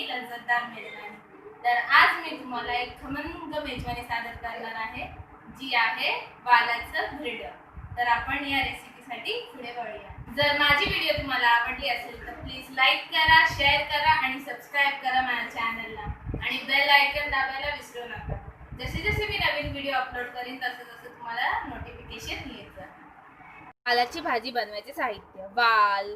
आणि लज्जतदार मेजवानी. तर आज मी तुम्हाला एक खमंग मेजवानी सादर करणार आहे, जी आहे वालाचं धिरडं. तर आपण या रेसिपीसाठी पुढे वळूया. जर माझी व्हिडिओ तुम्हाला आवडली असेल तर प्लीज लाईक करा, शेअर करा आणि सबस्क्राईब करा माझ्या चॅनलला आणि बेल आयकॉन दाबायला विसरू नका. जसे जसे मी नवीन व्हिडिओ अपलोड करीन तसं तसं तुम्हाला नोटिफिकेशन येत जाईल. वालाची भाजी बनवायचे साहित्य: वाल,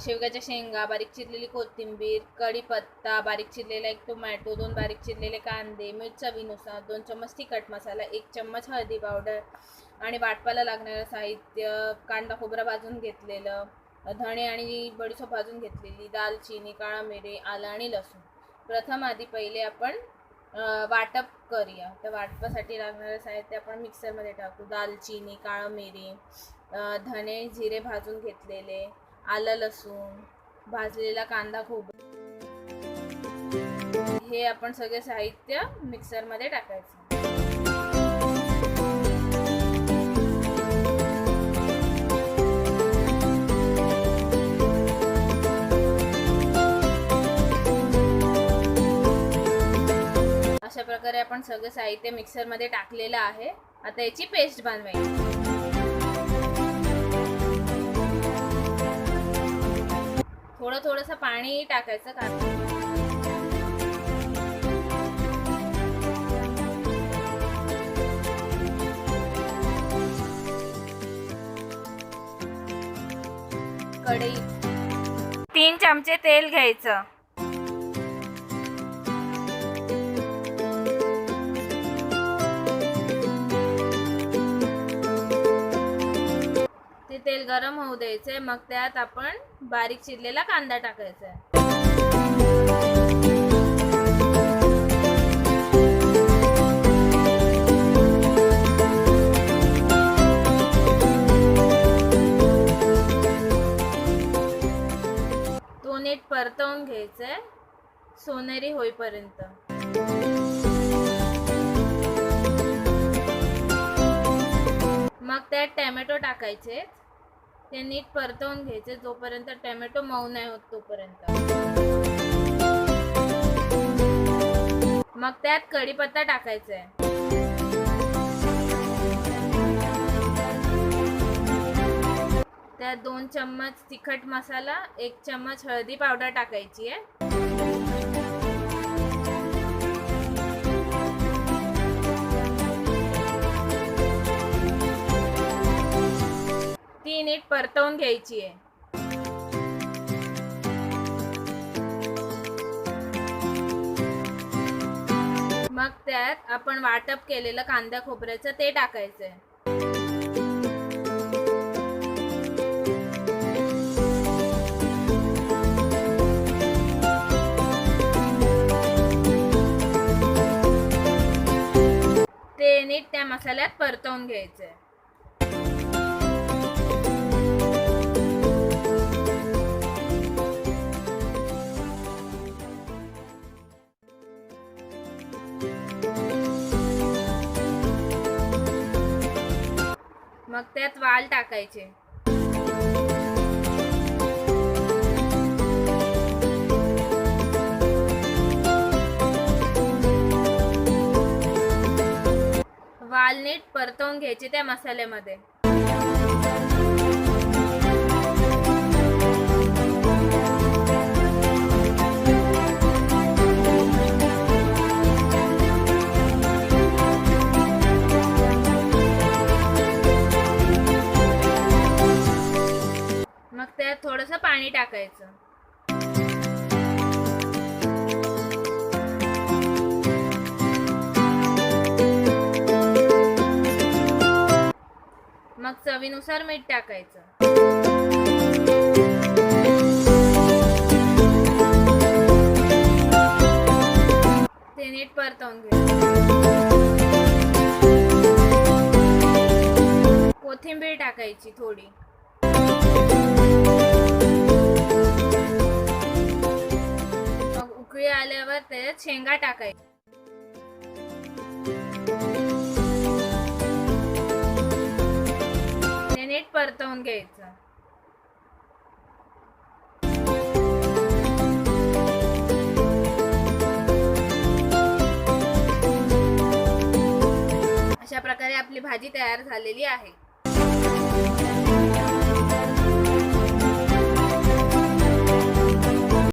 शेवग्याच्या शेंगा, बारीक चिरलेली कोथिंबीर, कढीपत्ता, बारीक चिरलेला एक टोमॅटो, 2 बारीक चिरलेले कांदे, मीठ चवीनुसार, 2 चम्मच तिखट मसाला, 1 चम्मच हळदी पावडर आणि वाटपाला लागणारं साहित्य: कांदा खोबरा भाजून घेतलेलं, धणे आणि बडीशेप भाजून घेतलेली, दालचिनी, काळा मिरी, आलं आणि लसूण. प्रथम पहिले आपण वाटप करूया. तर वाटपासाठी लागणारं साहित्य आपण मिक्सरमध्ये टाकू. दालचिनी, काळं मिरी, धणे जिरे भाजून घेतलेले, आलं लसूण, भाजलेला कांदा खोबरं, हे आपण सगळे साहित्य मिक्सरमध्ये टाकायचं. अशा प्रकारे आपण सगळं साहित्य मिक्सरमध्ये टाकलेलं आहे. आता याची पेस्ट बनवायची. थोडंसं पाणी टाकायचं कढई 3 चमचे तेल घ्यायचं. तेल गरम होऊ द्यायचंय. मग त्यात आपण बारीक चिरलेला कांदा टाकायचा आहे. तो नीट परतवून घ्यायचंय सोनेरी होईपर्यंत. मग त्यात टोमॅटो टाकायचे. ते नीट परतवून घ्यायचे जोपर्यंत टोमॅटो मऊ नाही होत तोपर्यंत. मग त्यात कढीपत्ता टाकायचा आहे. त्यात 2 चम्मच तिखट मसाला, 1 चम्मच हळदी पावडर टाकायची आहे. ती नीट परतवून घ्यायची आहे. मग त्यात आपण वाटप केलेलं कांदा खोबऱ्याचं ते टाकायचंय. ते नीट त्या मसाल्यात परतवून घ्यायचंय. मग त्यात वाल टाकायचे. वाल नीट परतवून घ्यायचे त्या मसाल्यामध्ये. मग त्यात थोडंसं पाणी टाकायचं. मग चवीनुसार मीठ टाकायचं. ते नीट परतवून घ्यायचं. कोथिंबीर टाकायची थोडी. मग उकळी आल्यावर त्यात शेंगा टाकायची. ते नीट परतवून घ्यायचं. भाजी तयार झालेली आहे.